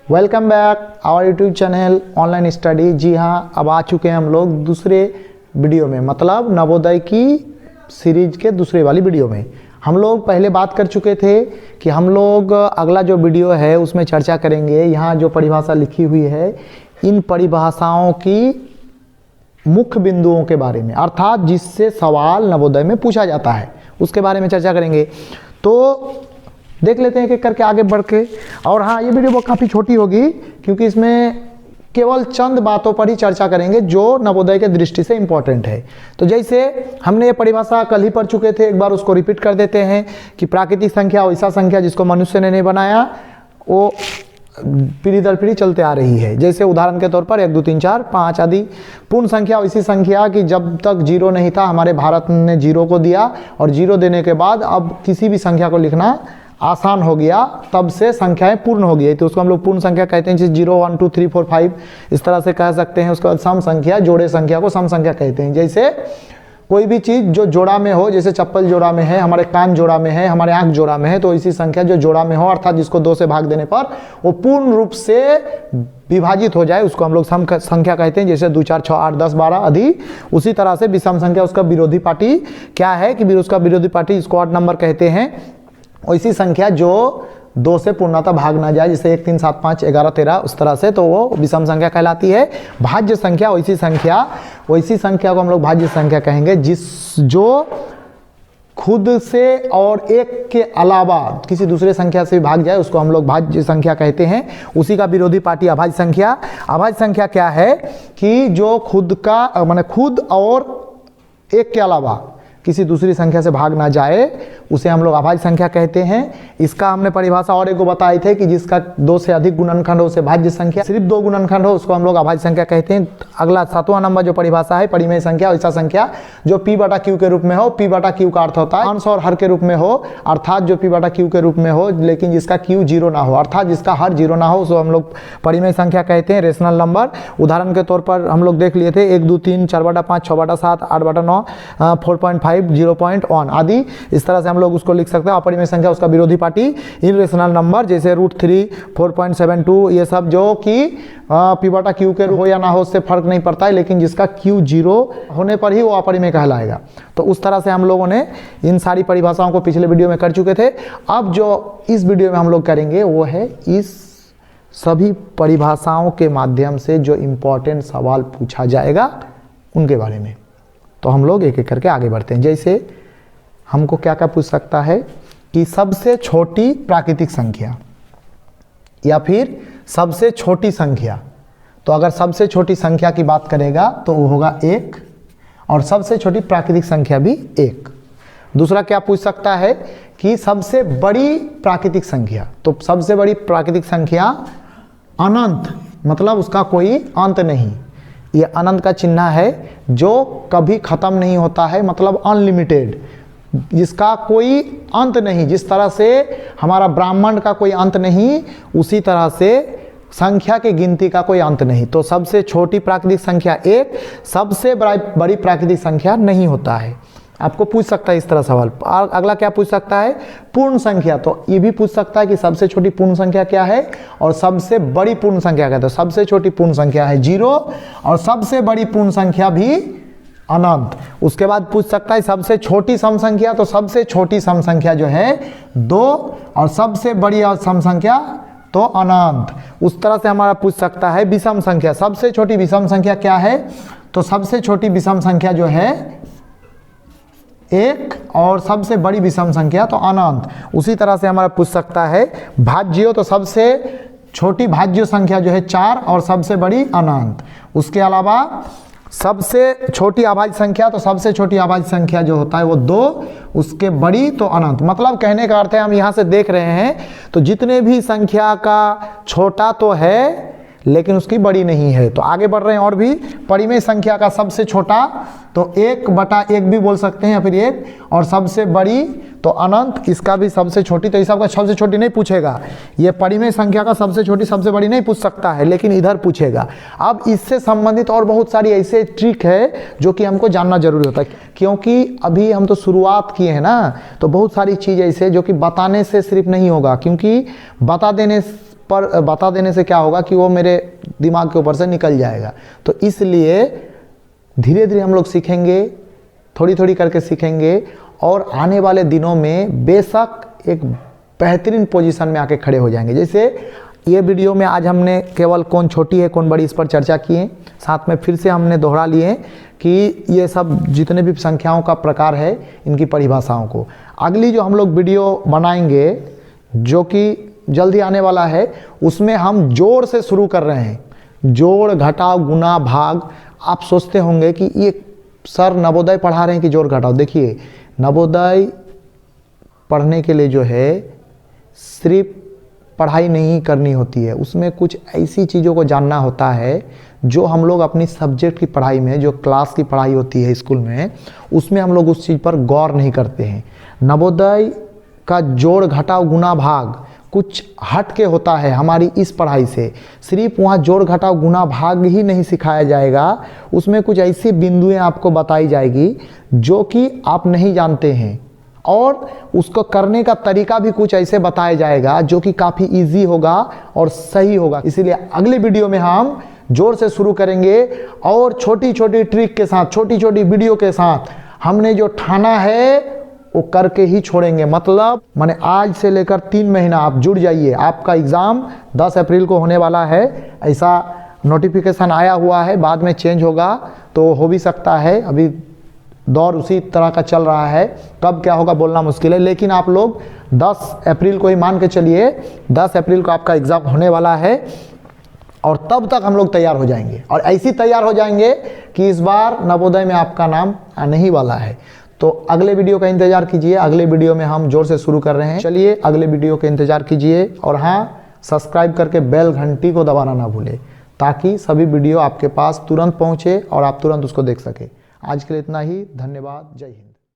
Welcome back our YouTube channel online study. जी हाँ, अब आ चुके हैं हम लोग दूसरे वीडियो में, मतलब नवोदय की सीरीज के दूसरे वाली वीडियो में। हम लोग पहले बात कर चुके थे कि हम लोग अगला जो वीडियो है उसमें चर्चा करेंगे। यहाँ जो परिभाषा लिखी हुई है, इन परिभाषाओं की मुख्य बिंदुओं के बारे में, अर्थात जिससे सवाल नवोदय में पूछा जाता है, उसके बारे में चर्चा करेंगे। तो देख लेते हैं कि करके आगे बढ़ के। और हाँ, ये वीडियो काफ़ी छोटी होगी क्योंकि इसमें केवल चंद बातों पर ही चर्चा करेंगे जो नवोदय के दृष्टि से इम्पोर्टेंट है। तो जैसे हमने ये परिभाषा कल ही पढ़ चुके थे, एक बार उसको रिपीट कर देते हैं कि प्राकृतिक संख्या वैसा संख्या जिसको मनुष्य ने नहीं बनाया, वो पीढ़ी दर पीढ़ी चलते आ रही है। जैसे उदाहरण के तौर पर 1 2 3 4 5 आदि। पूर्ण संख्या वैसी संख्या कि जब तक जीरो नहीं था, हमारे भारत ने जीरो को दिया और जीरो देने के बाद अब किसी भी संख्या को लिखना आसान हो गया, तब से संख्याएं पूर्ण हो गई। तो उसको हम लोग पूर्ण संख्या कहते हैं। जैसे 0 1 2 3 4 5 इस तरह से कह सकते हैं। उसके बाद सम संख्या, जोड़े संख्या को सम संख्या कहते हैं। जैसे कोई भी चीज़ जो जोड़ा में हो, जैसे चप्पल जोड़ा में है, हमारे कान जोड़ा में है, हमारे आँख जोड़ा में है, तो इसी संख्या जो जोड़ा में हो, अर्थात जिसको 2 से भाग देने पर वो पूर्ण रूप से विभाजित हो जाए, उसको हम लोग सम संख्या कहते हैं। जैसे 2 4 6 8 10 12 आदि। उसी तरह से विषम संख्या, उसका विरोधी पार्टी क्या है कि उसका विरोधी पार्टी इसको ऑड नंबर कहते हैं। ऐसी संख्या जो 2 से पूर्णतः भाग ना जाए, जैसे 1 3 7 5 11 13 उस तरह से, तो वो विषम संख्या कहलाती है। भाज्य संख्या वैसी संख्या को हम लोग भाज्य संख्या कहेंगे जो खुद से और एक के अलावा किसी दूसरे संख्या से भाग जाए, उसको हम लोग भाज्य संख्या कहते हैं। उसी का विरोधी पार्टी अभाज्य संख्या। अभाज्य संख्या क्या है कि जो खुद का माने खुद और एक के अलावा किसी दूसरी संख्या से भाग ना जाए, उसे हम लोग अभाज्य संख्या कहते हैं। इसका हमने परिभाषा और एक को बताई थे कि जिसका 2 से अधिक गुणनखंड हो उसे भाज्य संख्या, सिर्फ 2 गुणनखंड हो उसको हम लोग अभाज्य संख्या कहते हैं। अगला 7वां नंबर जो परिभाषा है, परिमेय संख्या वैसा संख्या जो p/q के रूप में हो। p/q का अर्थ होता है अंश और हर के रूप में हो, अर्थात जो p/q के रूप में हो लेकिन जिसका q 0 ना हो, अर्थात जिसका हर 0 ना हो, उसको हम लोग परिमेय संख्या कहते हैं। रेशनल नंबर उदाहरण के तौर पर हम लोग देख लिए थे 1 2 3 4/5 6/7 8/9 4.5 0.1 आदि। इस तरह से हम लोग उसको लिख सकते हैं। अपरिमेय संख्या उसका विरोधी पार्टी इरेशनल नंबर, जैसे √3 4.72 ये सब जो कि p/q के हो या ना हो उससे फर्क नहीं पड़ता है, लेकिन जिसका q 0 होने पर ही वो अपरिमेय कहलाएगा। तो उस तरह से हम लोगों ने इन सारी परिभाषाओं को पिछले वीडियो में कर चुके थे। अब जो इस वीडियो में हम लोग करेंगे वो है इस सभी परिभाषाओं के माध्यम से जो इम्पोर्टेंट सवाल पूछा जाएगा उनके बारे में। तो हम लोग एक एक करके आगे बढ़ते हैं। जैसे हमको क्या क्या पूछ सकता है कि सबसे छोटी प्राकृतिक संख्या या फिर सबसे छोटी संख्या। तो अगर सबसे छोटी संख्या की बात करेगा तो वो होगा 1, और सबसे छोटी प्राकृतिक संख्या भी 1। दूसरा क्या पूछ सकता है कि सबसे बड़ी प्राकृतिक संख्या। तो सबसे बड़ी प्राकृतिक संख्या अनंत, मतलब उसका कोई अंत नहीं। ये अनंत का चिन्ह है जो कभी खत्म नहीं होता है, मतलब अनलिमिटेड, जिसका कोई अंत नहीं। जिस तरह से हमारा ब्रह्मांड का कोई अंत नहीं, उसी तरह से संख्या की गिनती का कोई अंत नहीं। तो सबसे छोटी प्राकृतिक संख्या 1, सबसे बड़ी प्राकृतिक संख्या नहीं होता है। आपको पूछ सकता है इस तरह सवाल। अगला क्या पूछ सकता है, पूर्ण संख्या। तो ये भी पूछ सकता है कि सबसे छोटी पूर्ण संख्या क्या है और सबसे बड़ी पूर्ण संख्या क्या है। तो सबसे छोटी पूर्ण संख्या है 0 और सबसे बड़ी पूर्ण संख्या भी अनंत। उसके बाद पूछ सकता है सबसे छोटी सम संख्या। तो सबसे छोटी सम संख्या जो है 2 और सबसे बड़ी सम संख्या तो अनंत। उस तरह से हमारा पूछ सकता है विषम संख्या। सबसे छोटी विषम संख्या क्या है। तो सबसे छोटी विषम संख्या जो है 1 और सबसे बड़ी विषम संख्या तो अनंत। उसी तरह से हमारा पूछ सकता है भाज्य। तो सबसे छोटी भाज्य संख्या जो है 4 और सबसे बड़ी अनंत। उसके अलावा सबसे छोटी अभाज्य संख्या। तो सबसे छोटी अभाज्य संख्या जो होता है वो 2, उसके बड़ी तो अनंत। मतलब कहने का अर्थ है, हम यहाँ से देख रहे हैं तो जितने भी संख्या का छोटा तो है लेकिन उसकी बड़ी नहीं है। तो आगे बढ़ रहे हैं और भी। परिमेय संख्या का सबसे छोटा तो 1/1 भी बोल सकते हैं या फिर 1, और सबसे बड़ी तो अनंत, इसका भी सबसे छोटी। तो इस सबका सबसे छोटी नहीं पूछेगा, ये परिमेय संख्या का सबसे छोटी सबसे बड़ी नहीं पूछ सकता है, लेकिन इधर पूछेगा। अब इससे संबंधित और बहुत सारी ऐसे ट्रिक है जो कि हमको जानना जरूरी होता है, क्योंकि अभी हम तो शुरुआत किए हैं ना। तो बहुत सारी चीज़ ऐसे जो कि बताने से सिर्फ नहीं होगा, क्योंकि बता देने पर बता देने से क्या होगा कि वो मेरे दिमाग के ऊपर से निकल जाएगा। तो इसलिए धीरे धीरे हम लोग सीखेंगे, थोड़ी थोड़ी करके सीखेंगे और आने वाले दिनों में बेशक एक बेहतरीन पोजीशन में आके खड़े हो जाएंगे। जैसे ये वीडियो में आज हमने केवल कौन छोटी है कौन बड़ी इस पर चर्चा किए, साथ में फिर से हमने दोहरा लिए कि ये सब जितने भी संख्याओं का प्रकार है इनकी परिभाषाओं को अगली जो हम लोग वीडियो बनाएंगे जो कि जल्दी आने वाला है, उसमें हम जोड़ से शुरू कर रहे हैं। जोड़, घटाव, गुना, भाग। आप सोचते होंगे कि ये सर नवोदय पढ़ा रहे हैं कि जोड़ घटाव। देखिए, नवोदय पढ़ने के लिए जो है सिर्फ पढ़ाई नहीं करनी होती है, उसमें कुछ ऐसी चीज़ों को जानना होता है जो हम लोग अपनी सब्जेक्ट की पढ़ाई में, जो क्लास की पढ़ाई होती है स्कूल में, उसमें हम लोग उस चीज़ पर गौर नहीं करते हैं। नवोदय का जोड़, घटाव, गुना, भाग कुछ हट के होता है हमारी इस पढ़ाई से। सिर्फ वहाँ जोड़, घटाव, गुना, भाग ही नहीं सिखाया जाएगा, उसमें कुछ ऐसी बिंदुएं आपको बताई जाएगी जो कि आप नहीं जानते हैं और उसको करने का तरीका भी कुछ ऐसे बताया जाएगा जो कि काफ़ी इजी होगा और सही होगा। इसीलिए अगले वीडियो में हम जोर से शुरू करेंगे और छोटी छोटी ट्रिक के साथ, छोटी छोटी वीडियो के साथ हमने जो ठाना है वो करके ही छोड़ेंगे। मतलब माने आज से लेकर 3 महीना आप जुड़ जाइए। आपका एग्ज़ाम 10 अप्रैल को होने वाला है, ऐसा नोटिफिकेशन आया हुआ है, बाद में चेंज होगा तो हो भी सकता है। अभी दौर उसी तरह का चल रहा है, कब क्या होगा बोलना मुश्किल है। लेकिन आप लोग 10 अप्रैल को ही मान के चलिए, 10 अप्रैल को आपका एग्ज़ाम होने वाला है और तब तक हम लोग तैयार हो जाएंगे और ऐसी तैयार हो जाएंगे कि इस बार नवोदय में आपका नाम आने ही वाला है। तो अगले वीडियो का इंतज़ार कीजिए। अगले वीडियो में हम जोर से शुरू कर रहे हैं। चलिए अगले वीडियो का इंतज़ार कीजिए और हाँ, सब्सक्राइब करके बेल घंटी को दबाना ना भूलें ताकि सभी वीडियो आपके पास तुरंत पहुँचे और आप तुरंत उसको देख सकें। आज के लिए इतना ही। धन्यवाद। जय हिंद।